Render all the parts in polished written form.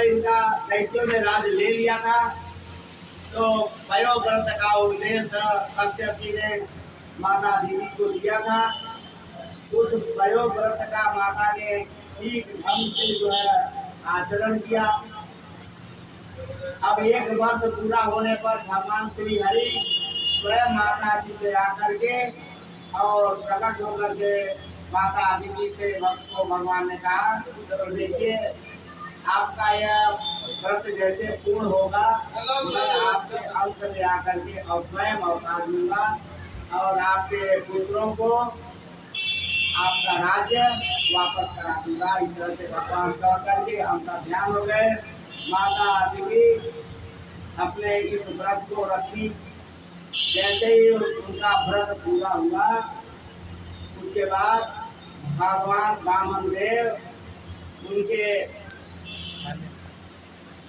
इनका दैत्यों ने राज ले लिया था। तो वयोव्रत का उपदेश कश्यप जी ने माता दीदी को दिया था। उस वयोव्रत का माता ने ठीक ढंग से जो है आचरण किया। अब 1 वर्ष पूरा होने पर भगवान श्री हरि स्वयं माता जी से आकर के और प्रकट होकर के माता दीदी से भक्त को भगवान ने कहा, तो देखिए आपका यह व्रत जैसे पूर्ण होगा मैं आपके अंश में आकर के और स्वयं अवतार दूंगा और आपके पुत्रों को आपका राज्य वापस करा दूंगा। इस तरह से भगवान कह करके अंतर ध्यान हो गए। माता दीदी अपने इस व्रत को रखी। जैसे ही उनका व्रत पूरा हुआ उसके बाद भगवान वामन देव उनके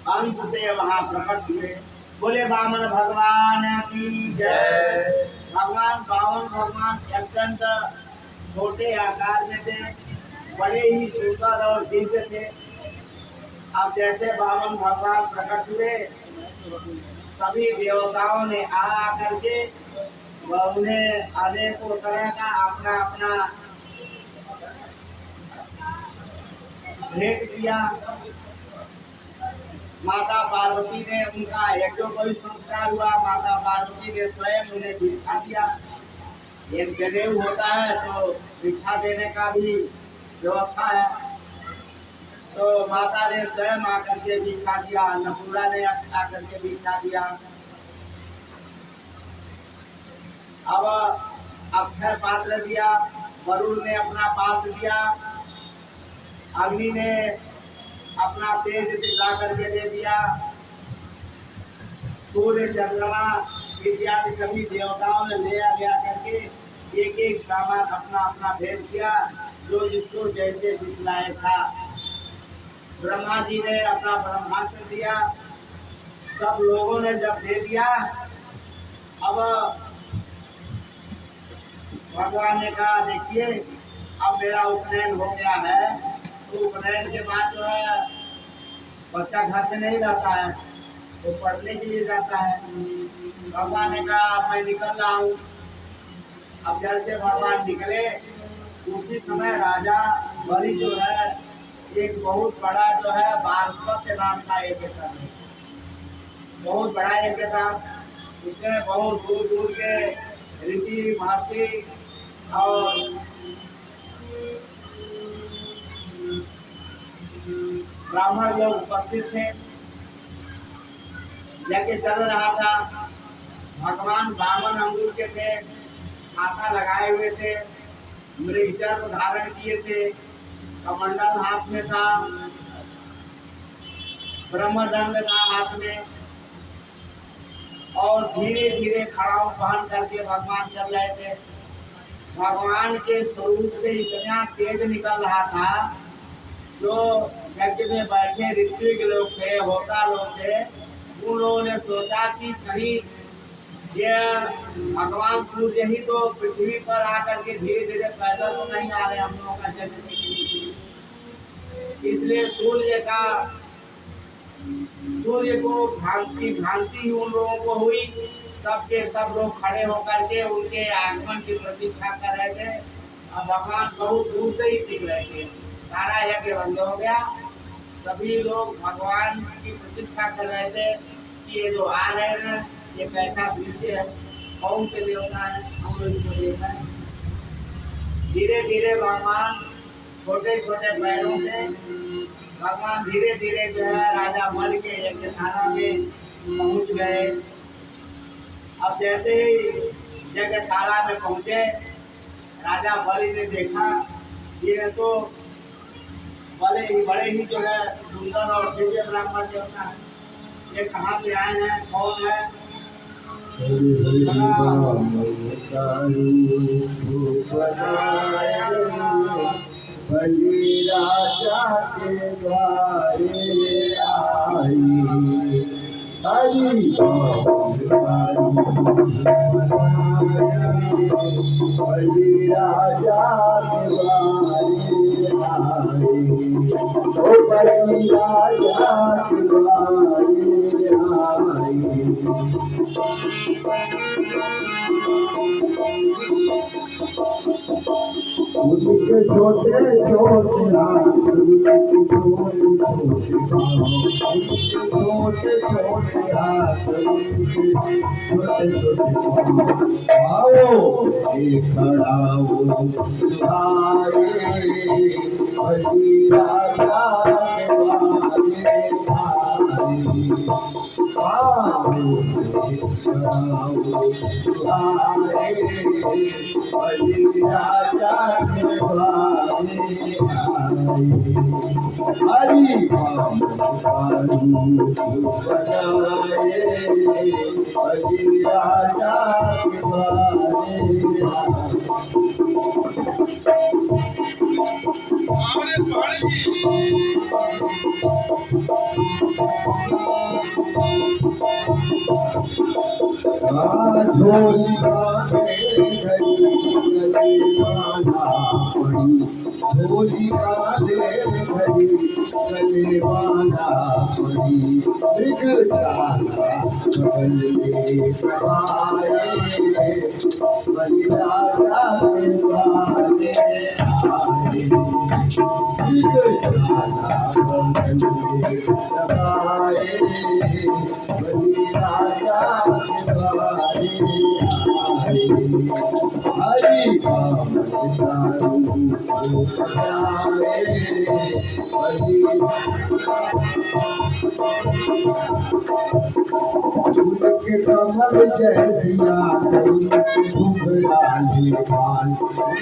अंश से वहां प्रकट हुए। बोले वामन भगवान की जय। भगवान भगवान अत्यंत छोटे आकार में थे, बड़े ही सुंदर और दिव्य थे। अब जैसे वामन भगवान प्रकट हुए सभी देवताओं ने आ करके उन्हें अनेकों तरह का अपना अपना भेंट किया। माता पार्वती ने उनका यज्ञोपवीत संस्कार हुआ। माता पार्वती ने स्वयं उन्हें भिक्षा दिया। एक जनेऊ होता है तो भिक्षा देने का भी व्यवस्था है। तो माता ने स्वयं आकर के भिक्षा दिया, अन्नपूर्णा ने आकर के भिक्षा दिया। अब अक्षय पात्र दिया, वरुण ने अपना पास दिया, अग्नि ने अपना तेज ला करके दे दिया, सूर्य चंद्रमा इत्यादि सभी देवताओं ने ले करके एक एक सामान अपना अपना भेंट किया, जो जिसको जैसे जिसलाए था। ब्रह्मा जी ने अपना ब्रह्मास्त्र दिया। सब लोगों ने जब दे दिया, अब भगवान ने कहा देखिए अब मेरा उपनयन हो गया है। तो उपनयन के बाद जो है बच्चा घर में नहीं रहता है, वो पढ़ने के लिए जाता है। भगवान ने कहा मैं निकल रहा हूँ। अब जैसे भगवान निकले उसी समय राजा बलि जो है एक बहुत बड़ा जो है वारस्पत्य नाम का यज्ञ था, बहुत बड़ा यज्ञ था। उसमें बहुत दूर दूर के ऋषि महर्षि और ब्राह्मण लोग उपस्थित थे। यज्ञ चल रहा था। भगवान वामन अंगुल के थे, छाता लगाए हुए थे, मृगचर्म धारण किए थे, कमंडल हाथ में था, ब्रह्मदंड था हाथ में, और धीरे धीरे खड़ाऊ पहन करके भगवान चल रहे थे। भगवान के स्वरूप से इतना तेज निकल रहा था, जो यज्ञ में बैठे ऋत्विक लोग थे, होता लोग थे, उन लोगों ने सोचा कि कहीं ये भगवान सूर्य ही तो पृथ्वी पर आकर के धीरे धीरे पैदल तो नहीं आ रहे हम लोगों का यज्ञ देखने के लिए। इसलिए सूर्य को भ्रांति उन लोगों को हुई। सबके सब लोग खड़े होकर के उनके आगमन की प्रतीक्षा कर रहे थे। अब भगवान बहुत दूर से ही टिक रहे थे। सारा यज्ञ बंद हो गया। सभी लोग भगवान की प्रतीक्षा कर रहे थे कि ये जो आ रहे हैं ये कैसा दृश्य है, कौन से देवता है, हम लोग को देखना है। धीरे धीरे भगवान छोटे छोटे पैरों से भगवान धीरे धीरे जो है राजा बलि के यज्ञशाला में पहुंच गए। अब जैसे ही यज्ञशाला में पहुंचे, राजा बलि ने देखा ये तो बड़े ही जो है सुंदर और दिव्य ब्राह्मण देवता है। ये कहाँ से आए हैं, कौन है? बलि राजा के द्वारे आई, हरि बलि राजा के द्वारे ओ बड़ी राजा के द्वारे आई। उनके छोटे छोटे हाथ, उनके छोटे छोटे पाँव, उनके छोटे छोटे हाथ, उनके छोटे छोटे पाँव। आओ ये खड़ा हो सुहाए, बलि राजा के द्वारे आए। आओ ये खड़ा हो सुहाए, बलि राजा के द्वारे आए। हरि नाम बनाए, बलि राजा के द्वारे आए। झोली कांधे धरी गलेवाला पड़ी, झोली कांधे धरी गलेवाला पड़ी। मृग छाला बगल में समाये, बलि राजा के द्वारे आए। मृग छाला बगल में समाये, बलि राजा के द्वारे आए। हरि नाम बनाए, बलि उनके कमल जैसिया, उनके घुघराले बाल,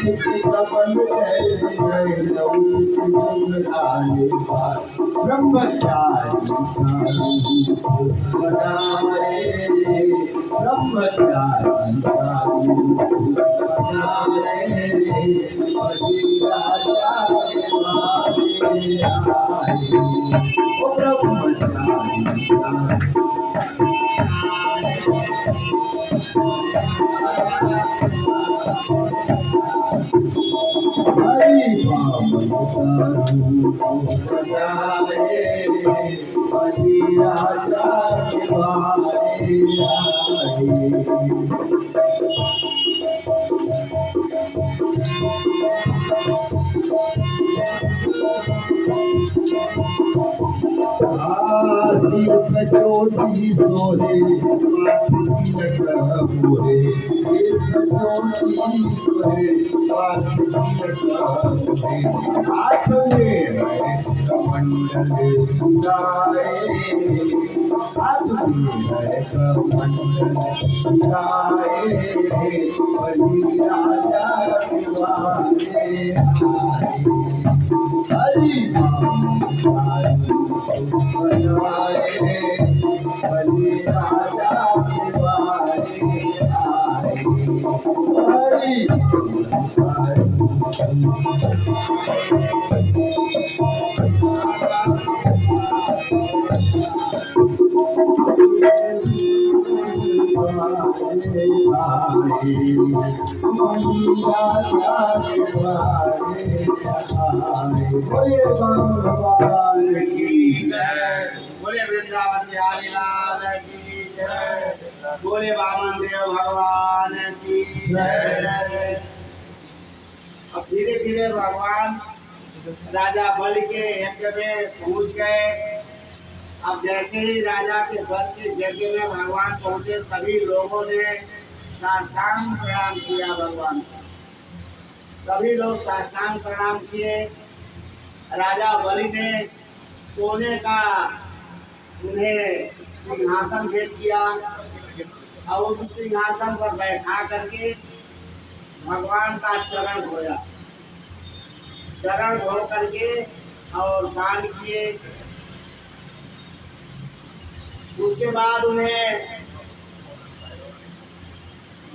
उनके कमल जैसे नयन, उनके घुघराले बाल। ब्रह्मचारी का रूप बनाए, ब्रह्मचारी का रूप बनाए, बलि राजा के द्वारे आए। ओ ब्रह्मचारी का हरि बामन का रूप बनाए, बलि राजा के द्वारे आए। सिर पे चोटी सोहे, माथ तिलक मोहे। सिर पे चोटी सोहे, माथ तिलक मोहे। हाथ में है कमंडल चुराए, हाथ में है कमंडल चुराए, बलि राजा के द्वारे आए। हरि नाम बनाए, बलि राजा के द्वारे आए। हरि भगवान की जय। बोले वृंदावन बिहारी लाल की जय। बोले वामन देव भगवान की जय। अब धीरे धीरे भगवान राजा बलि के यज्ञ में पहुंच गए। अब जैसे ही राजा के बल के यज्ञ में भगवान पहुंचे, सभी लोगों ने साष्टांग प्रणाम किया भगवान को। सभी लोग साष्टांग प्रणाम किए। राजा बलि ने सोने का उन्हें सिंहासन भेंट किया और उस सिंहासन पर बैठा करके भगवान का चरण धोया। चरण धो करके और दान किए। उसके बाद उन्हें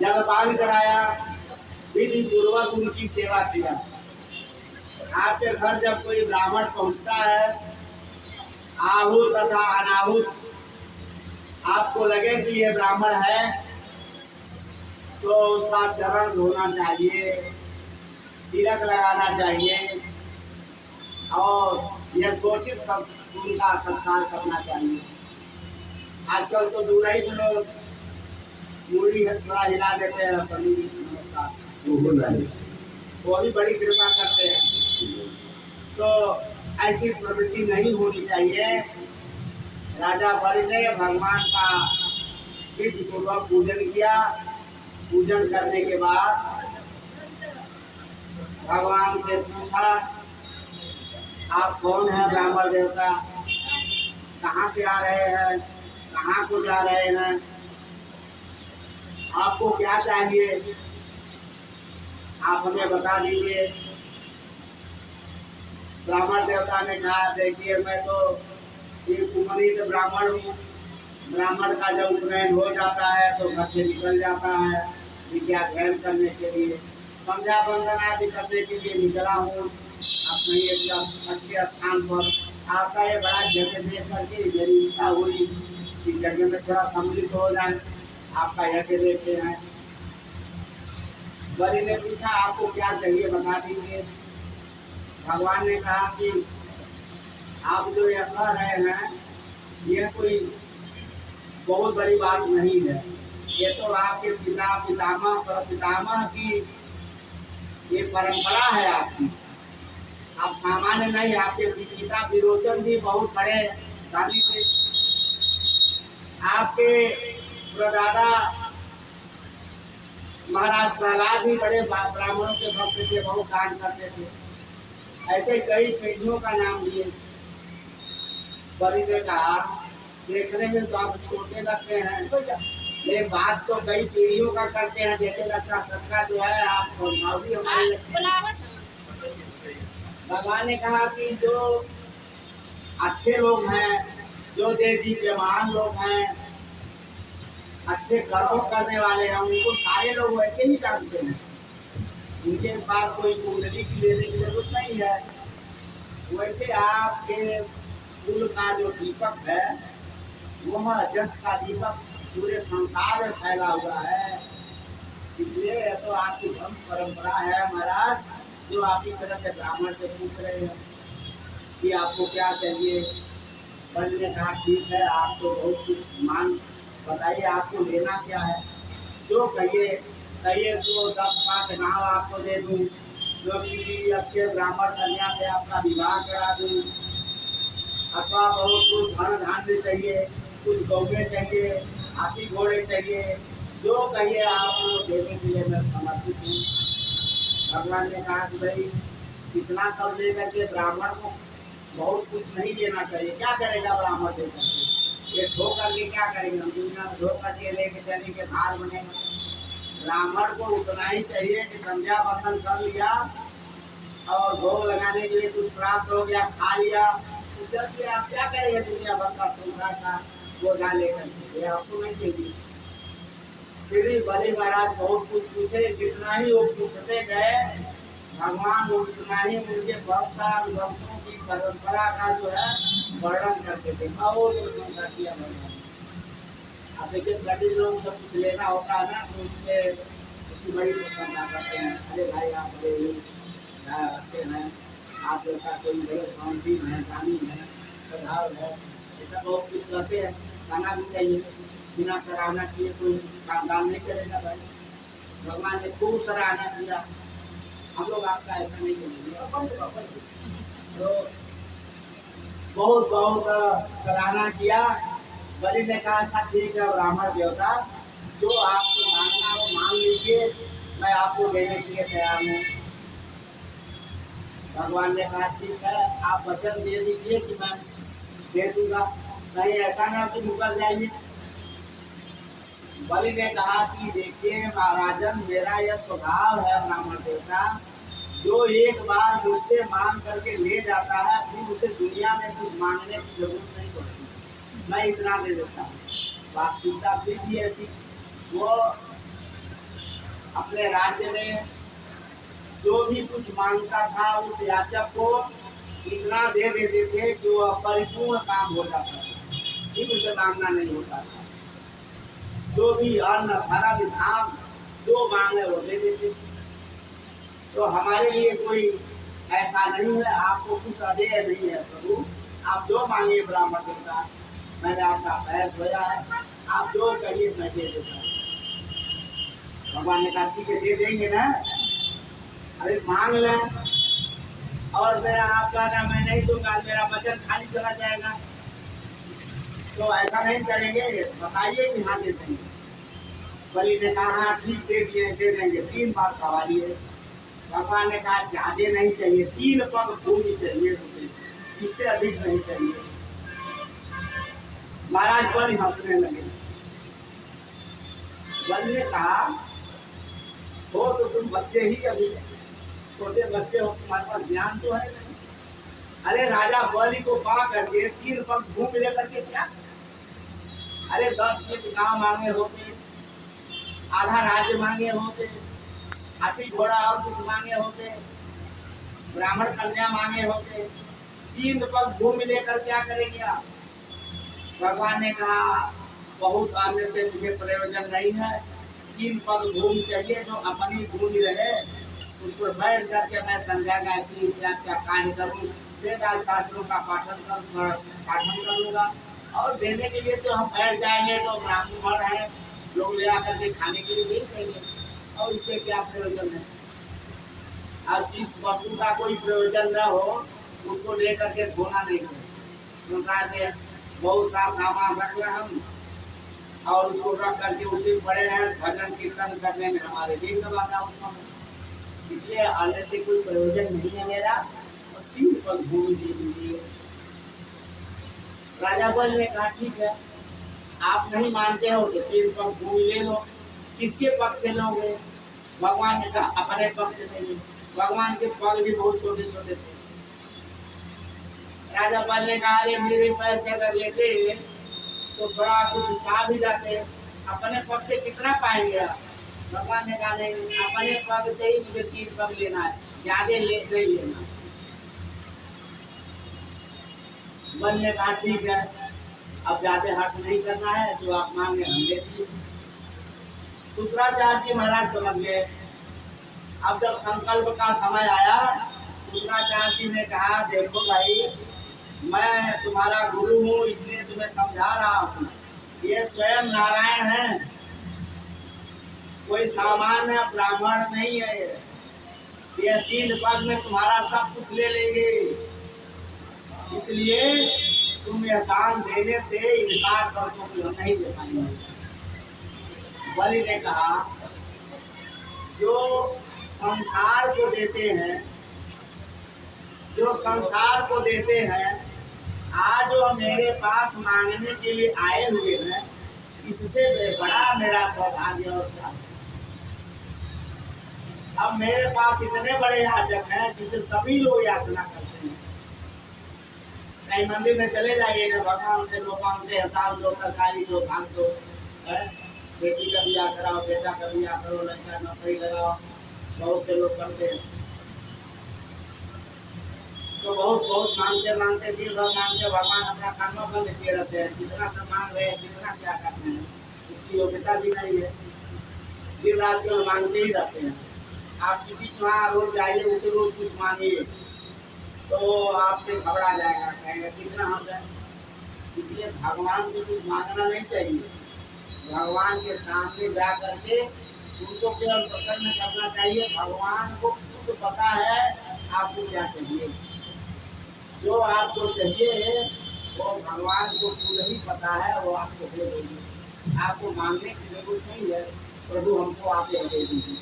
जलपान कराया, विधि पूर्वक उनकी सेवा किया। आपके घर जब कोई ब्राह्मण पहुंचता है, आहूत तथा अनाहूत, आपको लगे कि ये ब्राह्मण है तो उसका चरण धोना चाहिए, तिलक लगाना चाहिए और यथोचित उनका सत्कार करना चाहिए। आजकल तो दूर ही से लोग मूड़ी थोड़ा हिला देते हैं, पंडित जी नमस्कार, वो भी बड़ी कृपा करते हैं। तो ऐसी प्रवृत्ति नहीं होनी चाहिए। राजा बलि ने भगवान का विधि पूर्वक पूजन किया। पूजन करने के बाद भगवान से पूछा, आप कौन हैं ब्राह्मण देवता, कहाँ से आ रहे हैं, कहाँ को जा रहे हैं, आपको क्या चाहिए, आप हमें बता दीजिए। ब्राह्मण देवता ने कहा, देखिए मैं तो एक कुमरीत ब्राह्मण हूँ। ब्राह्मण का जब उपनयन हो जाता है तो घर से निकल जाता है विद्या अध्ययन करने के लिए, संध्या वंदन आदि करने के लिए निकला हूँ अपने एक अच्छे स्थान पर। आपका ये बड़ा जगह देख करके मेरी इच्छा हुई कि जगह में थोड़ा सम्मिलित हो जाए, आपका यज्ञ देखते हैं। बलि ने पूछा, आपको क्या चाहिए बता दीजिए। भगवान ने कहा कि आप जो ये कह रहे हैं ये कोई बहुत बड़ी बात नहीं है, ये तो आपके पिता पितामह परपितामह की ये परंपरा है आपकी। आप सामान्य नहीं, आपके पिता विरोचन भी बहुत बड़े दानी थे। आपके प्रदादा महाराज प्रहलाद भी बड़े ब्राह्मणों के भक्त थे, बहुत दान करते थे। ऐसे कई पीढ़ियों का नाम लिए। बलि ने कहा, देखने में तो आप छोटे लगते हैं, ये बात तो कई पीढ़ियों का करते हैं, जैसे लगता सबका जो है आप भी हमारे। भगवान ने कहा कि जो अच्छे लोग हैं, जो दीप्यमान लोग हैं, अच्छे कर्म करने वाले हैं, उनको सारे लोग वैसे ही जानते हैं। उनके पास कोई कुंडली की लेने की जरूरत नहीं है। वैसे आपके कुल का जो दीपक है वह जस का दीपक पूरे संसार में फैला हुआ है। इसलिए यह तो आपकी वंश परंपरा है महाराज, जो आप इस तरह से ब्राह्मण से पूछ रहे हैं कि आपको क्या चाहिए। बलि ने कहा, ठीक है, आप तो बहुत कुछ मांग बताइए, आपको लेना क्या है, जो कहिए तो 10-5 गाँव आपको दे दूँ, जो किसी अच्छे ब्राह्मण कन्या से आपका विवाह करा दूँ, अथवा बहुत कुछ धन धान्य चाहिए, कुछ गौएं चाहिए, हाथी घोड़े चाहिए, जो कहिए आप देने के लिए मैं समर्पित हूँ। भगवान ने कहा कि भाई इतना सब लेकर के ब्राह्मण को बहुत कुछ नहीं लेना चाहिए। क्या करेगा ब्राह्मण देकर के, ये धो करके क्या करेंगे, हम दुनिया में धो करके लेके चलने के भार बनेगा। ब्राह्मण को उतना ही चाहिए कि संध्या वंदन कर लिया और भोग लगाने के लिए कुछ प्राप्त हो गया, खा लिया, चल के आप क्या करेंगे दुनिया भर का संसार का बोझा लेकर के, आपको नहीं चाहिए। फिर बलि महाराज बहुत कुछ पूछे, जितना ही वो पूछते गए भगवान उतना ही उनके भक्तों की परंपरा का जो है वर्णन करते थे। बहुत प्रशंसा किया भगवान। आप देखिए ब्रिटिश लोग सब कुछ लेना होता है ना, तो उसकी बड़ी प्रशंसा करते हैं। अरे भाई आप बड़े अच्छे हैं, आप जैसा कोई बड़े शांति है, दानी है, प्रभाव है, ऐसा बहुत कुछ करते हैं। खाना भी चाहिए, बिना सराहना किए कोई कामदान नहीं करेगा भाई। भगवान ने खूब सराहना किया, हम लोग आपका ऐसा नहीं करेंगे। तो बहुत बहुत सराहना किया। बलि ने कहा, अच्छा ठीक है ब्राह्मण देवता, जो आपको मांगना हो मांग लीजिए, मैं आपको देने के लिए तैयार हूँ। भगवान ने कहा, ठीक है, आप वचन दे दीजिए कि मैं दे दूंगा, कहीं ऐसा ना कि मुकर जाइए। बलि ने कहा कि देखिए महाराजन, मेरा यह स्वभाव है ब्राह्मण देवता, जो एक बार मुझसे मांग करके ले जाता है फिर उसे दुनिया में कुछ मांगने की जरूरत नहीं पड़ती, मैं इतना दे देता हूँ। वास्तविकता फिर भी ऐसी, वो अपने राज्य में जो भी कुछ मांगता था उस याचक को इतना दे देते थे कि वह परिपूर्ण काम हो जाता था, फिर उसे मांगना नहीं होता था। जो भी अन्न धन धाम जो मांगे वो दे देते। तो हमारे लिए कोई ऐसा नहीं है, आपको कुछ अदेय नहीं है प्रभु। आप जो मांगिए ब्राह्मण देवता, मैंने आपका पैर धोया है, आप जो कहिए मैं दे देता हूँ। भगवान ने कहा ठीक है दे देंगे ना, अरे मांग लें। और मेरा आप कहना मैं नहीं दूंगा, मेरा वचन खाली चला जाएगा, तो ऐसा नहीं करेंगे, बताइए कि हाँ दे देंगे। बलि ने कहा हाँ ठीक दे देंगे, 3 बार सवारी है। भगवान ने कहा ज्यादा नहीं चाहिए, 3 पग भूमि चाहिए, इससे अधिक नहीं चाहिए। महाराज बलि हंसने लगे। बलि ने कहा हो तो तुम बच्चे ही, अभी छोटे बच्चे हो, तुम्हारे पास ज्ञान तो है नहीं। अरे राजा बलि को पा करके 3 पग भूमि लेकर के क्या, अरे 10-20 गांव मांगे होते, आधा राज्य मांगे होते, हाथी घोड़ा और कुछ मांगे होते, ब्राह्मण कन्या मांगे होते, 3 पग भूमि लेकर क्या करेंगे आप। भगवान ने कहा बहुत आने से मुझे प्रयोजन नहीं है, 3 पग भूमि चाहिए जो अपनी भूमि रहे, उस पर बैठ करके मैं संध्या गायत्री का कार्य करूँ, वेद शास्त्रों का पाठन करूँगा। और देने के लिए तो हम बैठ जाएंगे तो ब्राह्मण है, लोग ले आकर के खाने के लिए दे देंगे, और इससे क्या प्रयोजन है। अब जिस वस्तु का कोई प्रयोजन न हो उसको लेकर के धोना नहीं है। क्योंकि बहुत सा सामान रख ले हम, और उसको रख करके उसी पड़े रहे, भजन कीर्तन करने में हमारे दिन दबाना उसको, इसलिए आने से कोई प्रयोजन नहीं है मेरा, और 3 पग भूमि दे दीजिए। राजा बलि ने कहा ठीक है, आप नहीं मानते हो तो 3 पग भूमि ले लो। किसके पक्ष से लोगे। भगवान ने कहा अपने पक्ष से नहीं, भगवान के पग भी बहुत छोटे छोटे थे। राजा बलि ने कहा अरे मेरे पैसे अगर लेते तो थोड़ा कुछ पा भी जाते, अपने पग से कितना पाएंगे आप। भगवान ने कहा नहीं, अपने पग से ही मुझे 3 पग लेना है, ज्यादा नहीं लेना। बलि ने कहा ठीक है, अब ज्यादा हर्ष नहीं करना है, जो आप मांगे हम दे दिए। शुक्राचार्य जी महाराज समझ गए। अब जब संकल्प का समय आया, शुक्राचार्य जी ने कहा देखो भाई, मैं तुम्हारा गुरु हूँ, इसलिए तुम्हें समझा रहा हूँ, ये स्वयं नारायण है, कोई सामान्य ब्राह्मण नहीं है। ये 3 पग में तुम्हारा सब कुछ ले लेंगे, इसलिए तुम यह दान देने से इनकार कर दो कि हम नहीं दे पाएंगे। बलि ने कहा जो संसार को देते हैं, जो संसार को देते हैं, आज जो मेरे पास मांगने के लिए आए हुए हैं, इससे बड़ा मेरा सौभाग्य और क्या। अब मेरे पास इतने बड़े याचक हैं जिसे सभी लोग याचना करते हैं। कहीं मंदिर में चले जाइए ना, भगवान से लोग मांगते हैं दाल दो, तरकारी दो, भाग दो, बेटी का ब्याह कराओ, बेटा का ब्याह करो, लड़का नौकरी लगाओ, बहुत से लोग करते हैं। तो बहुत मांगते मांगते दिन भर मांगते, भगवान अपना कर्म बंद किए रहते हैं। कितना सब मांग रहे हैं, कितना क्या करते हैं, उसकी योग्यता भी नहीं है, दिन रात केवल मांगते ही रहते हैं। आप किसी के वहाँ रोज जाइए, उसे रोज कुछ मांगिए तो आपसे घबरा जाएगा, कहेंगे कितना हम है। इसलिए भगवान से कुछ मांगना नहीं चाहिए, भगवान के सामने जा करके उनको केवल प्रसन्न करना चाहिए। भगवान को खुद पता है आपको क्या चाहिए, जो आपको चाहिए वो भगवान को खुद ही पता है, वो आपको दे देंगे। आपको मांगने की जरूरत नहीं है, प्रभु हमको आप दे दीजिए,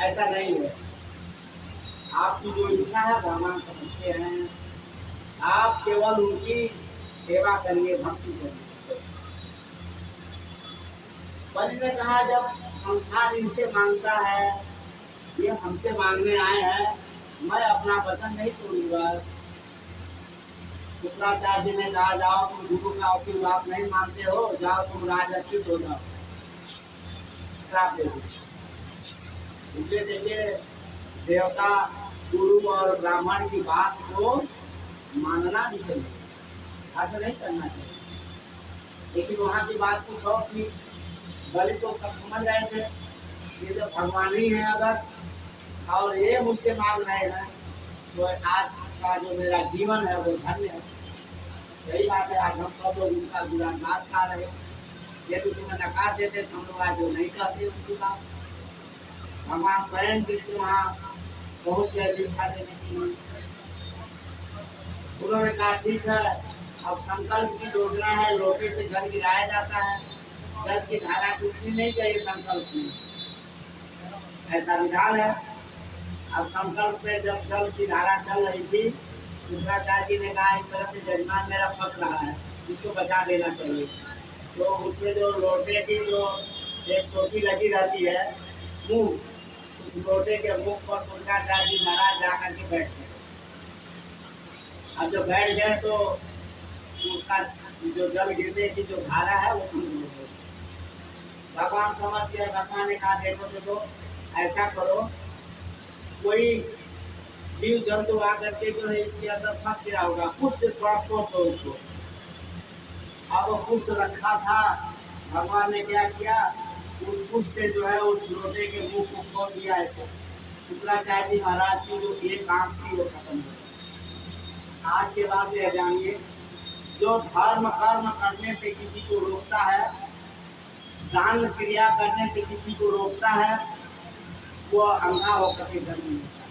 ऐसा नहीं है। आपकी जो इच्छा है भगवान समझते हैं, आप केवल उनकी सेवा करिए, भक्ति करिए। बलि ने कहा जब संसार इनसे मांगता है, ये हमसे मांगने आए हैं, मैं अपना वचन नहीं तोड़ूंगा। शुक्राचार्य जी ने कहा जाओ तुम गुरु का की बात नहीं मानते हो, जाओ तुम राजच्युत हो जाओ, श्राप दे दो। इसलिए देखिए देवता, गुरु और ब्राह्मण की बात को मानना भी चाहिए, ऐसा नहीं करना चाहिए। लेकिन वहाँ की बात कुछ और थी। बलि तो सब समझ रहे थे, ये तो भगवान ही है, अगर और ये मुझसे मांग रहे हैं, तो आज का जो मेरा जीवन है वो धन्य है। सही बात है, आज हम सब लोग उनका बुरा बात खा रहे हैं। यदि उसमें नकार देते तो हम लोग आज जो नहीं कहते उनकी बात। भगवान स्वयं कृष्ण वहाँ पहुँच गए दीक्षा देने के लिए। उन्होंने कहा ठीक है, अब संकल्प की योजना है, लोटे से जल गिराया जाता है, जल की धारा टूटनी नहीं चाहिए संकल्प में, ऐसा विधान है। अब संकल्प में जब जल की धारा चल रही थी, शुक्राचार्य जी ने कहा इस तरह से जजमान मेरा फंस रहा है, इसको बचा देना चाहिए। तो उसमें जो लोटे की जो एक टोपी लगी रहती है मुंह, उस लोटे के मुंह पर शुक्राचार्य जी महाराज जाकर के बैठ गए। अब जब बैठ गए तो उसका जो जल गिरने की जो धारा है वो बंद हो गई। भगवान समझ गए, भगवान ने कहा देखो ऐसा करो, कोई जीव जंतु आकर के जो है इसके अंदर फंस गया होगा, कुछ थोड़ा खोद दो उसको। अब वो कुछ रखा था, भगवान ने क्या किया, उस कुछ से जो है उस लोटे के मुंह को खोद दिया है। शुक्राचार्य जी महाराज की जो एक आंख थी वो खत्म हो गई। आज के बाद से जानिए, जो धर्म कर्म करने से किसी को रोकता है, दान क्रिया करने से किसी को रोकता है, वो अंधा होकर के जन्म लेता है।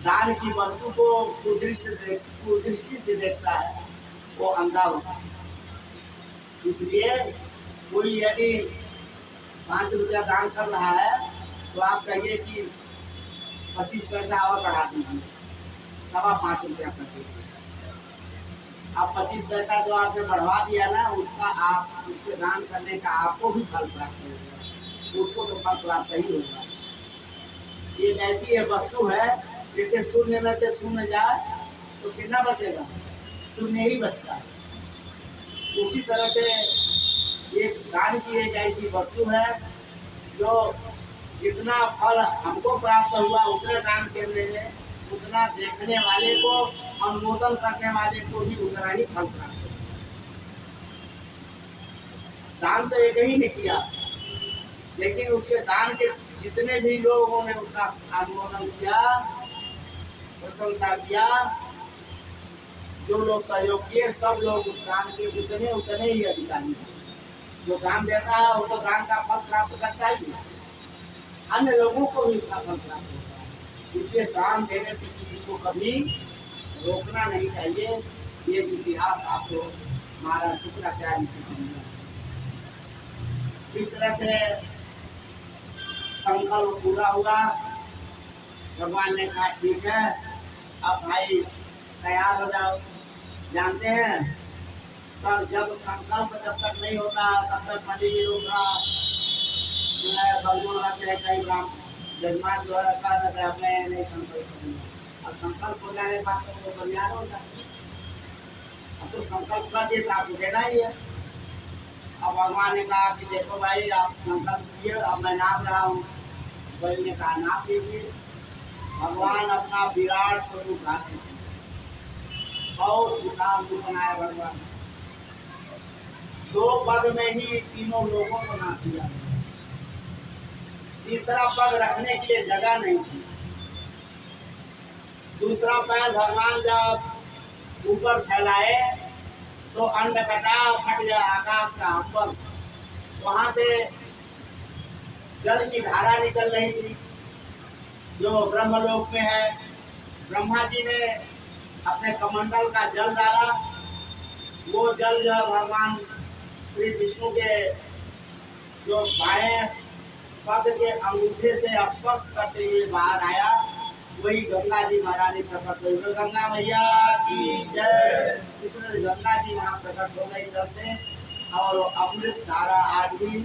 दान की वस्तु को कुदृष्टि से देखता है, वो अंधा होता है। इसलिए कोई यदि 5 रुपया दान कर रहा है तो आप कहिए कि 25 पैसा और बढ़ा दीजिए, 5.25 रुपया कर दीजिए। अब 25 पैसा जो आपने बढ़वा दिया ना, उसका आप उसके दान करने का आपको भी फल प्राप्त होगा, उसको तो फल प्राप्त ही होगा। ये ऐसी है वस्तु है, जैसे शून्य में से शून्य जाए तो कितना बचेगा, शून्य ही बचता है। उसी तरह से एक दान की एक ऐसी वस्तु है जो जितना फल हमको प्राप्त हुआ उतने दान करने में, उतना देखने वाले को, अनुमोदन करने वाले को भी उतना ही फल प्राप्त होगा। दान तो एक ही ने किया, लेकिन उसके दान के जितने भी लोगों ने उसका अनुमोदन किया, प्रशंसा किया, जो लोग सहयोग किए, सब लोग उस दान के उतने ही अधिकारी हैं। जो दान देता है वो तो दान का फल प्राप्त करता ही है, अन्य लोगों को भी उसका फल प्राप्त होता है। इसलिए दान देने से किसी को कभी रोकना नहीं चाहिए। ये इतिहास आपको महाराज शुक्राचार्य से समझना। इस तरह से संकल्प पूरा हुआ। भगवान ने कहा ठीक है, अब भाई तैयार हो जाओ। जानते हैं सर, जब संकल्प जब तक नहीं होता तब तक पंडित जी लोग का जो है बलजोड़ रहते हैं, कई जजमान जो है कर देते हैं अपने नहीं संकल्प करेंगे। अब संकल्प हो जाने के बाद तो वो तैयार हो जाते। अब तो संकल्प कर दिए तो आपको देना ही है। अब भगवान ने कहा कि देखो भाई, आप संकल्प किए, अब मैं नाप रहा हूँ। बैल ने कहा नाप लीजिए। भगवान अपना विराट स्वरूप धारण किए, बहुत विशाल रूप बनाया भगवान। 2 पग में ही तीनों लोगों को नाप दिया। तीसरा पग रखने के लिए जगह नहीं थी। दूसरा पैर भगवान जब ऊपर फैलाए तो अंडकटा फट गया, आकाश का अंबर, वहां से जल की धारा निकल रही थी जो ब्रह्मलोक में है। ब्रह्मा जी ने अपने कमंडल का जल डाला, वो जल जो भगवान श्री विष्णु के जो बाएं पग के अंगूठे से स्पर्श करते हुए बाहर आया, वही गंगा जी महारानी प्रकट हुई। तो गंगा मैया की जय। इसमें गंगा जी वहाँ प्रकट हो गई जल से, और अमृत धारा आज भी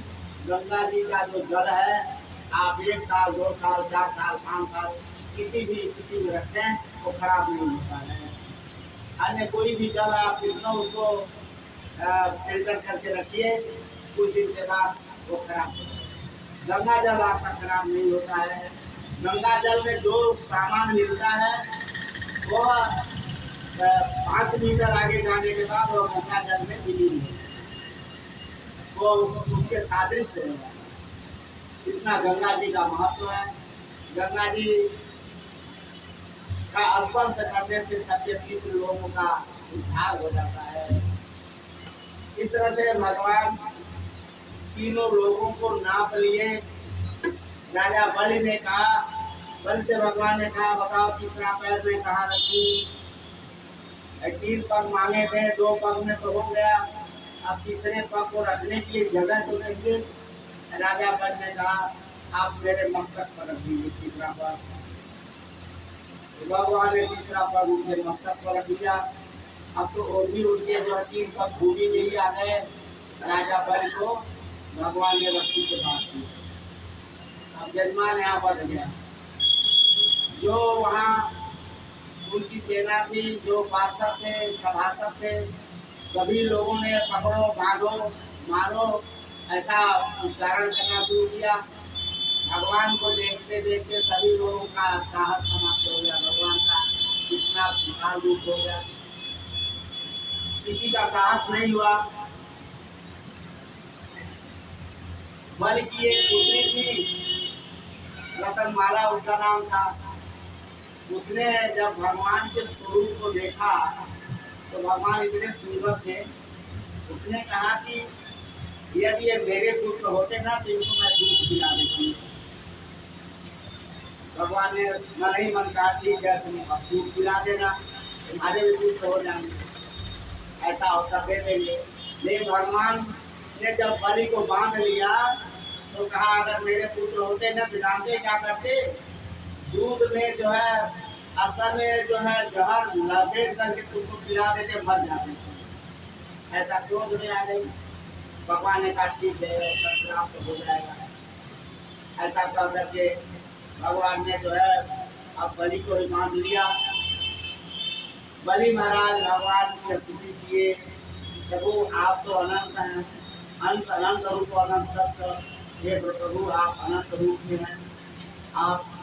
गंगा जी का जो जल है, आप 1 साल 2 साल 4 साल 5 साल किसी भी स्थिति में रखें वो खराब नहीं होता है। अन्य कोई भी जल आप कितना उसको फिल्टर करके रखिए, कुछ दिन के बाद वो खराब होता है। गंगा जल आपका खराब नहीं होता है। गंगा जल में जो सामान मिलता है वो 5 मीटर आगे जाने के बाद वो गंगा जल में विलीन होता है, वो उसके सादृश्य होगा। इतना गंगा जी का महत्व है। गंगा जी का स्पर्श करने से सत्यचित लोगों का उद्धार हो जाता है। इस तरह से भगवान तीनों लोगों को नाप लिए। राजा बलि ने कहा, बलि से भगवान ने कहा बताओ तीसरा पैर में कहाँ रखूं? 3 पग मांगे थे, 2 पग में तो हो गया, अब तीसरे पग को रखने के लिए जगह तो नहीं। राजा बलि ने कहा आप मेरे मस्तक पर रख दीजिए तीसरा पग। भगवान ने तीसरा पग उनके मस्तक पर रख दिया। अब तो और भी उनके जो 3 पग भूमि में ही आ गए। राजा बलि को भगवान ने रस्सी के बांध दिया। अब यजमान यहाँ बढ़ गया। जो वहाँ उनकी सेना थी, जो पार्षद थे, सभासद थे, सभी लोगों ने पकड़ो, बांधो, मारो ऐसा उच्चारण करना शुरू किया। भगवान को देखते देखते सभी लोगों का साहस समाप्त हो गया। भगवान का इतना विशाल रूप हो गया, किसी का साहस नहीं हुआ। बल की एक पुत्री थी, रतनमाला उसका नाम था। उसने जब भगवान के स्वरूप को देखा तो भगवान इतने सुंदर थे, उसने कहा कि यदि ये मेरे पुत्र होते ना तो इनको मैं दूध पिला देती। भगवान ने मन ही मन कहा ठीक है तुम अब दूध पिला देना, तुम्हारे भी पुत्र हो जाएंगे, ऐसा अवसर दे देंगे। लेकिन भगवान ने जब बलि को बांध लिया तो कहा अगर मेरे पुत्र होते ना तो जानते क्या करते, दूध में जो है असल में जो है जहर लपेट करके तुमको पिला देते, मर जाते। ऐसा क्रोध में आ गई। भगवान ने कहा ठीक है प्राप्त हो जाएगा। ऐसा कर करके भगवान ने जो है अब बलि को ही बांध लिया। बलि महाराज भगवान की स्तुति किए, प्रभु आप तो अनंत हैं, अंत अनंत रूप अनंत, हे प्रभु आप अनंत रूप में हैं, आप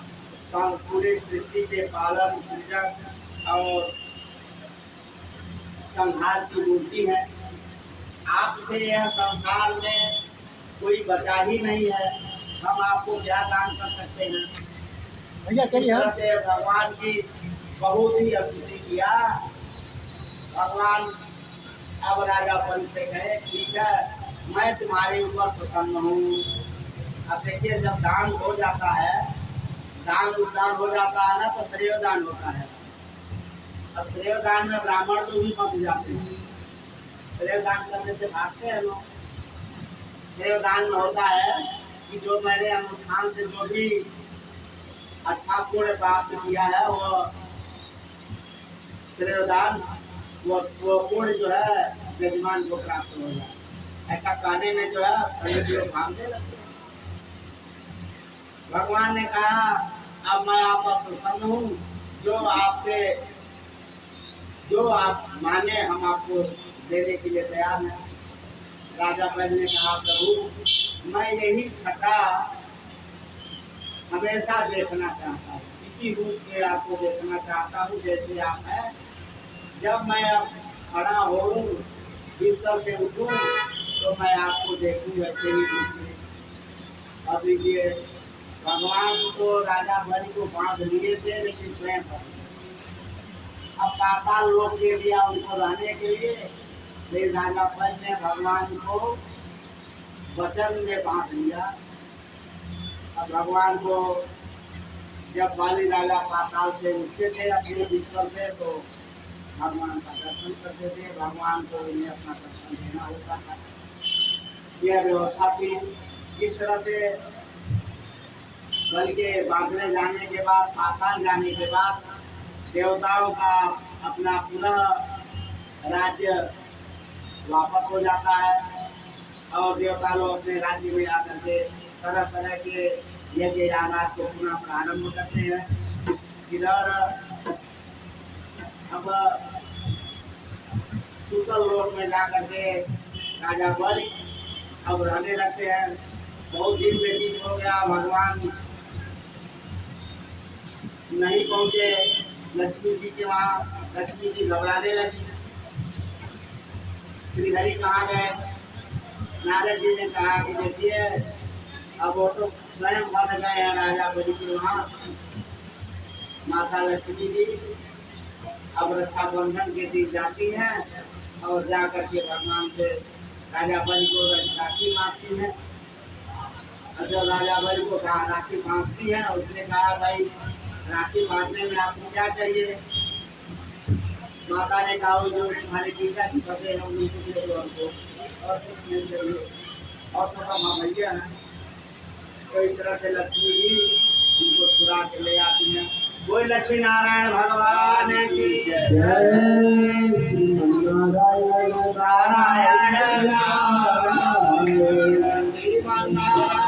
पूरे सृष्टि के पालन सृजन और संहार की मूर्ति है। आपसे यह संसार में कोई बचा ही नहीं है, हम आपको क्या दान कर सकते हैं। भैया चलिए इस तरह से भगवान की बहुत ही स्तुति किया। भगवान अब राजा बलि से कहे ठीक है मैं तुम्हारे ऊपर प्रसन्न हूँ। अब देखिए जब दान हो जाता है, दान उद्दान हो जाता है ना तो श्रेयदान होता है। अब श्रेयदान में ब्राह्मण लोग भी फंस जाते हैं, श्रेयदान करने से भागते हैं लोग। श्रेयदान में होता है कि जो मैंने अनुष्ठान से जो भी अच्छा पुण्य प्राप्त किया है वो श्रेयदान वो पुण्य जो है यजमान को प्राप्त हो जाए, ऐसा कहने में जो है पंडित लोग भागने लगते हैं। भगवान ने कहा अब मैं आप पर प्रसन्न हूँ, जो आप मांगे हम आपको देने के लिए तैयार हैं। राजा बलि ने कहा प्रभु मैं यही छठा हमेशा देखना चाहता हूँ, इसी रूप में आपको देखना चाहता हूँ जैसे आप हैं। जब मैं खड़ा हो बिस्तर से उठूं तो मैं आपको देखूं ऐसे ही रूप में। अब ये भगवान तो राजा बलि को बांध लिए थे लेकिन स्वयं अब पाताल लोक दे दिया उनको रहने के लिए। लेकिन राजा बलि ने भगवान को वचन में बांध लिया। अब भगवान को जब बलि राजा पाताल से उठते थे अपने बिस्तर से तो भगवान का दर्शन करते थे, भगवान को उन्हें अपना दर्शन देना होता था। यह व्यवस्था थी। इस तरह से बलि के बांधने जाने के बाद, पाताल जाने के बाद देवताओं का अपना पुनः राज्य वापस हो जाता है और देवता लोग अपने राज्य में आकर के तरह तरह के यज्ञ यागाद को पुनः प्रारंभ करते हैं। इधर अब सुतल लोक में जाकर के राजा बलि अब रहने लगते हैं। बहुत दिन व्यतीत हो गया, भगवान नहीं पहुँचे लक्ष्मी जी के वहाँ। लक्ष्मी जी घबराने लगी, श्रीहरि कहाँ गए? नारद जी ने कहा कि देखिए अब वो तो स्वयं बन गए हैं राजा बलि के वहाँ माता लक्ष्मी जी। अब रक्षाबंधन के दिन जाती हैं और जा करके भगवान से राजा बलि को राखी मांगती हैं। और जब राजा बलि को कहा राखी मांगती है, उसने कहा भाई राखी बांधने में आपको क्या चाहिए। माता ने कहा वो जो तुम्हारे पिता की फटे हैं उन्हीं को दे दो हमको, और कुछ नहीं चाहिए, और तो सब हम भैया हैं। तो इस तरह से लक्ष्मी जी उनको छुड़ा के ले आती हैं। कोई लक्ष्मी नारायण भगवान की जय। नारायण नारायण नारायण श्रीमान नारायण